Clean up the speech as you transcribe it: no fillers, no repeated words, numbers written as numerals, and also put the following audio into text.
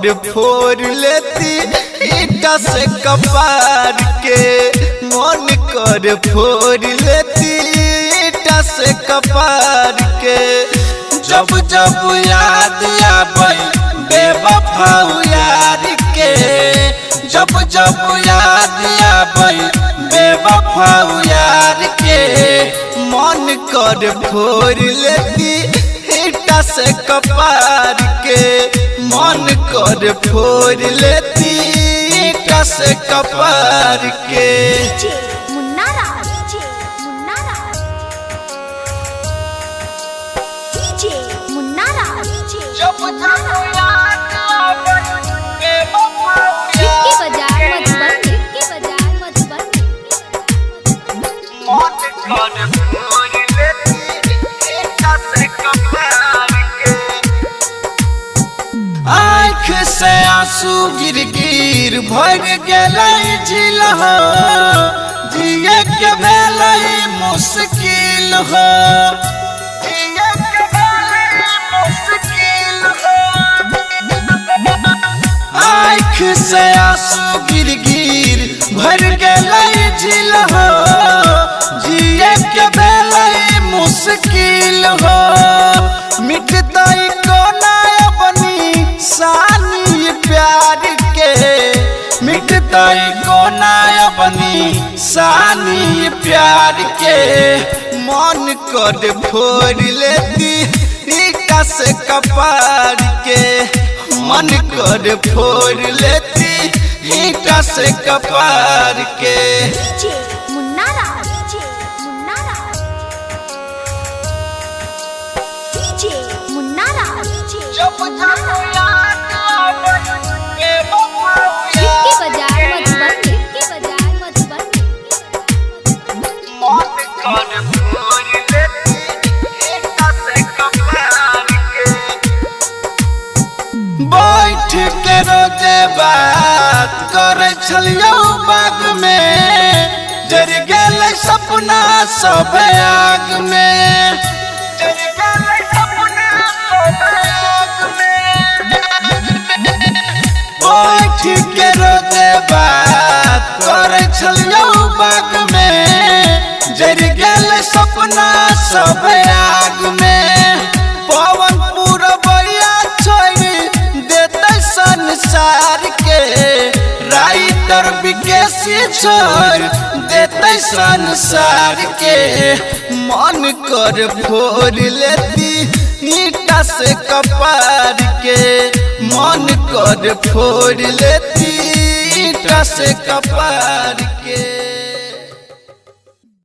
कर फोड़ लेती ईटा से कपार के, मन कर फोड़ लेती ईटा से कपार के। जब जब याद आवे बेवफा यार के, जब जब याद आवे बेवफा यार के, मन कर फोड़ लेती ईटा से कपार के, मन कर फोड़ लेती ईटा से कपार के। आँख से आंसू गिर गिर भर गए झील हो, जिए के भेलै मुश्किल हो, जिए के भेलै मुश्किल हो। आँख से आंसू गिर गिर भर गए झील हो, जिए के भेलै मुश्किल हो। मिटतै कोना अपनी सानी प्यार के, मिटतै कोना अपनी सानी प्यार के, मन कर फोड़ लेती ईटा से कपार के, मन कर फोड़ लेती ईटा से कपार के। बैठ के रोजे बात करे छलियो बाग में, जर गेलै सपना सब आग में, जर गेलै सपना सब आग में। बैठ के रोजे बात करे छलियो बाग में, जर गेलै सपना सब आग में। पवन पुरबैया छोड़ देते संसार के, राइटर विकेसी छोड़ देते संसार के, मन कर फोड़ लेती ईटा से कपार के, मन कर फोड़ लेती ईटा से कपार।